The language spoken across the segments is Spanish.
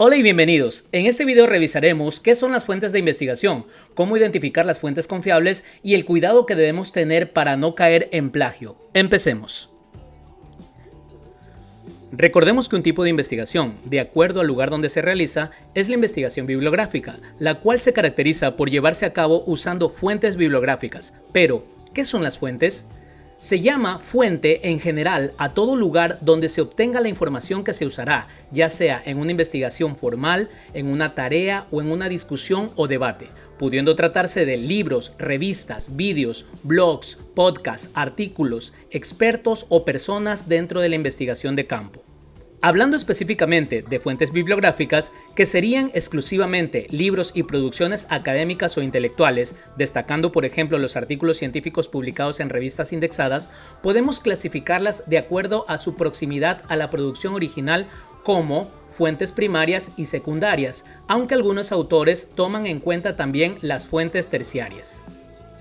Hola y bienvenidos. En este video revisaremos qué son las fuentes de investigación, cómo identificar las fuentes confiables y el cuidado que debemos tener para no caer en plagio. Empecemos. Recordemos que un tipo de investigación, de acuerdo al lugar donde se realiza, es la investigación bibliográfica, la cual se caracteriza por llevarse a cabo usando fuentes bibliográficas. Pero, ¿qué son las fuentes? Se llama fuente en general a todo lugar donde se obtenga la información que se usará, ya sea en una investigación formal, en una tarea o en una discusión o debate, pudiendo tratarse de libros, revistas, vídeos, blogs, podcasts, artículos, expertos o personas dentro de la investigación de campo. Hablando específicamente de fuentes bibliográficas, que serían exclusivamente libros y producciones académicas o intelectuales, destacando por ejemplo los artículos científicos publicados en revistas indexadas, podemos clasificarlas de acuerdo a su proximidad a la producción original como fuentes primarias y secundarias, aunque algunos autores toman en cuenta también las fuentes terciarias.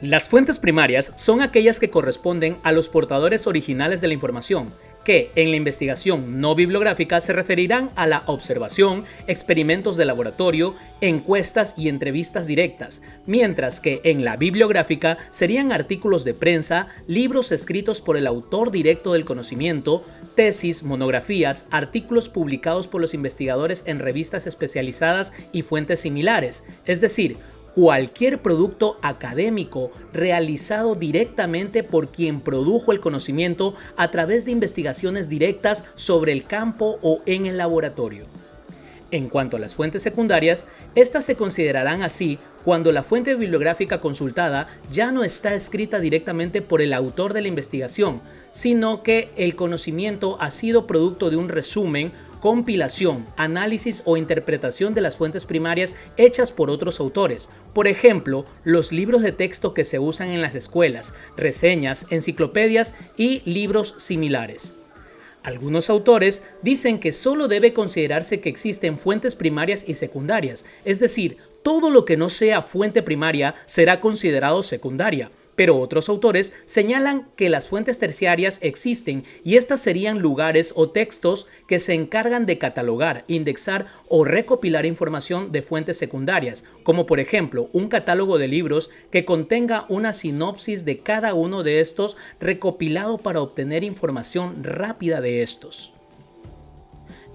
Las fuentes primarias son aquellas que corresponden a los portadores originales de la información, que en la investigación no bibliográfica se referirán a la observación, experimentos de laboratorio, encuestas y entrevistas directas, mientras que en la bibliográfica serían artículos de prensa, libros escritos por el autor directo del conocimiento, tesis, monografías, artículos publicados por los investigadores en revistas especializadas y fuentes similares, es decir, cualquier producto académico realizado directamente por quien produjo el conocimiento a través de investigaciones directas sobre el campo o en el laboratorio. En cuanto a las fuentes secundarias, estas se considerarán así cuando la fuente bibliográfica consultada ya no está escrita directamente por el autor de la investigación, sino que el conocimiento ha sido producto de un resumen, compilación, análisis o interpretación de las fuentes primarias hechas por otros autores. Por ejemplo, los libros de texto que se usan en las escuelas, reseñas, enciclopedias y libros similares. Algunos autores dicen que solo debe considerarse que existen fuentes primarias y secundarias, es decir, todo lo que no sea fuente primaria será considerado secundaria. Pero otros autores señalan que las fuentes terciarias existen y estas serían lugares o textos que se encargan de catalogar, indexar o recopilar información de fuentes secundarias, como por ejemplo un catálogo de libros que contenga una sinopsis de cada uno de estos recopilado para obtener información rápida de estos.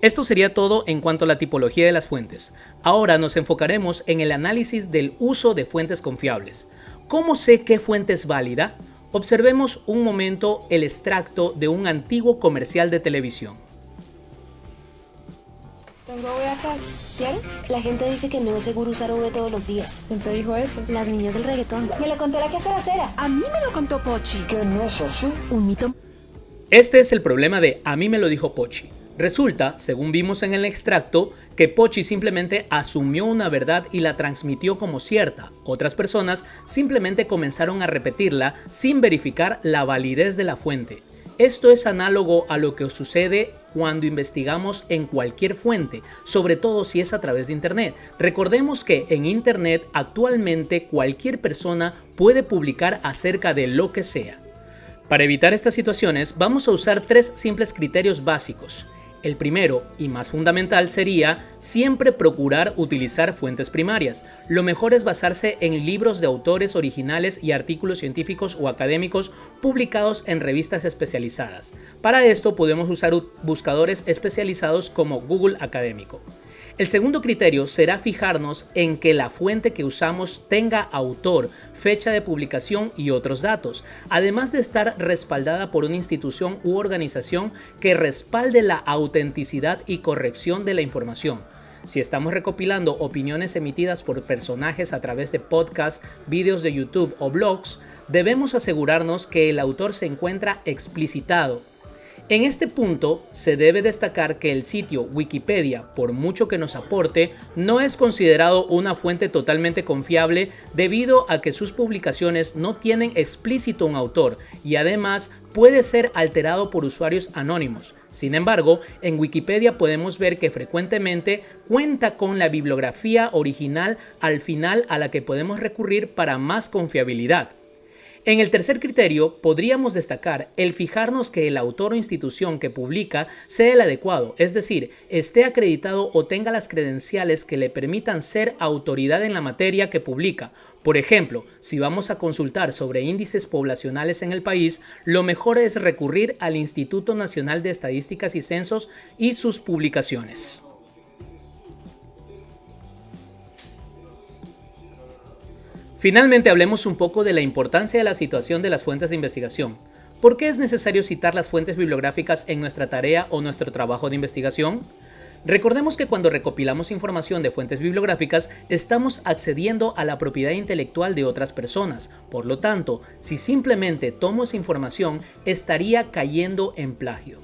Esto sería todo en cuanto a la tipología de las fuentes. Ahora nos enfocaremos en el análisis del uso de fuentes confiables. ¿Cómo sé qué fuente es válida? Observemos un momento el extracto de un antiguo comercial de televisión. Tengo V acá, ¿quieres? La gente dice que no es seguro usar V todos los días. ¿Quién te dijo eso? Las niñas del reggaetón. Me lo contó la que hace la cera. A mí me lo contó Pochi. ¿Qué no es así? Un mito. Este es el problema de "a mí me lo dijo Pochi". Resulta, según vimos en el extracto, que Pochi simplemente asumió una verdad y la transmitió como cierta. Otras personas simplemente comenzaron a repetirla sin verificar la validez de la fuente. Esto es análogo a lo que sucede cuando investigamos en cualquier fuente, sobre todo si es a través de Internet. Recordemos que en Internet actualmente cualquier persona puede publicar acerca de lo que sea. Para evitar estas situaciones, vamos a usar tres simples criterios básicos. El primero y más fundamental sería siempre procurar utilizar fuentes primarias. Lo mejor es basarse en libros de autores originales y artículos científicos o académicos publicados en revistas especializadas. Para esto podemos usar buscadores especializados como Google Académico. El segundo criterio será fijarnos en que la fuente que usamos tenga autor, fecha de publicación y otros datos, además de estar respaldada por una institución u organización que respalde la autenticidad y corrección de la información. Si estamos recopilando opiniones emitidas por personajes a través de podcasts, vídeos de YouTube o blogs, debemos asegurarnos que el autor se encuentra explicitado. En este punto se debe destacar que el sitio Wikipedia, por mucho que nos aporte, no es considerado una fuente totalmente confiable debido a que sus publicaciones no tienen explícito un autor y además puede ser alterado por usuarios anónimos. Sin embargo, en Wikipedia podemos ver que frecuentemente cuenta con la bibliografía original al final a la que podemos recurrir para más confiabilidad. En el tercer criterio, podríamos destacar el fijarnos que el autor o institución que publica sea el adecuado, es decir, esté acreditado o tenga las credenciales que le permitan ser autoridad en la materia que publica. Por ejemplo, si vamos a consultar sobre índices poblacionales en el país, lo mejor es recurrir al Instituto Nacional de Estadísticas y Censos y sus publicaciones. Finalmente, hablemos un poco de la importancia de la situación de las fuentes de investigación. ¿Por qué es necesario citar las fuentes bibliográficas en nuestra tarea o nuestro trabajo de investigación? Recordemos que cuando recopilamos información de fuentes bibliográficas, estamos accediendo a la propiedad intelectual de otras personas. Por lo tanto, si simplemente tomo esa información, estaría cayendo en plagio.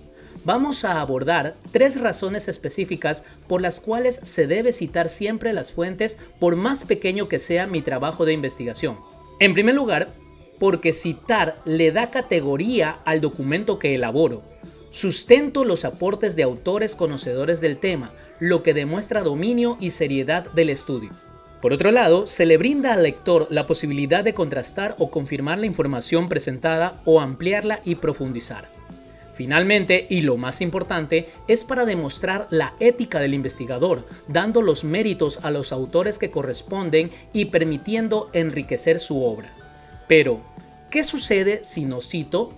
Vamos a abordar 3 razones específicas por las cuales se debe citar siempre las fuentes, por más pequeño que sea mi trabajo de investigación. En primer lugar, porque citar le da categoría al documento que elaboro. Sustento los aportes de autores conocedores del tema, lo que demuestra dominio y seriedad del estudio. Por otro lado, se le brinda al lector la posibilidad de contrastar o confirmar la información presentada o ampliarla y profundizar. Finalmente, y lo más importante, es para demostrar la ética del investigador, dando los méritos a los autores que corresponden y permitiendo enriquecer su obra. Pero, ¿qué sucede si no cito?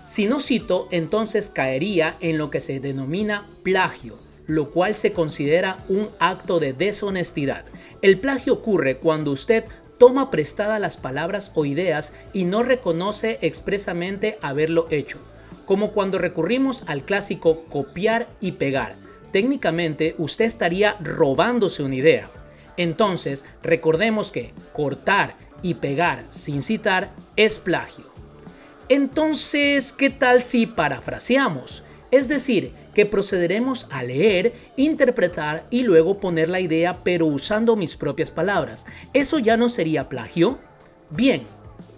Si no cito, entonces caería en lo que se denomina plagio, lo cual se considera un acto de deshonestidad. El plagio ocurre cuando usted toma prestadas las palabras o ideas y no reconoce expresamente haberlo hecho. Como cuando recurrimos al clásico copiar y pegar. Técnicamente, usted estaría robándose una idea. Entonces, recordemos que cortar y pegar sin citar es plagio. Entonces, ¿qué tal si parafraseamos? Es decir, que procederemos a leer, interpretar y luego poner la idea, pero usando mis propias palabras. ¿Eso ya no sería plagio? Bien.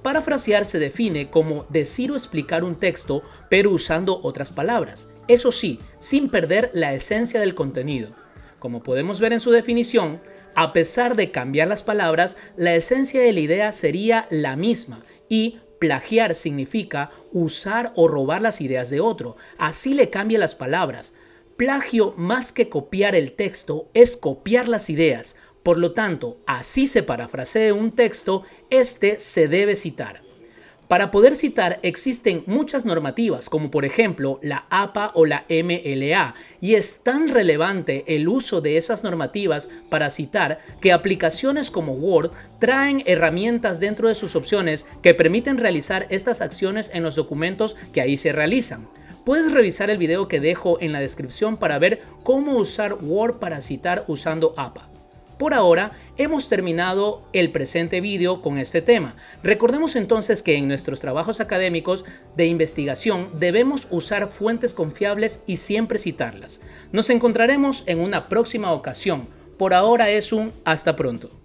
Parafrasear se define como decir o explicar un texto, pero usando otras palabras. Eso sí, sin perder la esencia del contenido. Como podemos ver en su definición, a pesar de cambiar las palabras, la esencia de la idea sería la misma y plagiar significa usar o robar las ideas de otro. Así le cambia las palabras. Plagio, más que copiar el texto, es copiar las ideas. Por lo tanto, así se parafrasee un texto, este se debe citar. Para poder citar existen muchas normativas, como por ejemplo la APA o la MLA, y es tan relevante el uso de esas normativas para citar que aplicaciones como Word traen herramientas dentro de sus opciones que permiten realizar estas acciones en los documentos que ahí se realizan. Puedes revisar el video que dejo en la descripción para ver cómo usar Word para citar usando APA. Por ahora, hemos terminado el presente vídeo con este tema. Recordemos entonces que en nuestros trabajos académicos de investigación debemos usar fuentes confiables y siempre citarlas. Nos encontraremos en una próxima ocasión. Por ahora es un hasta pronto.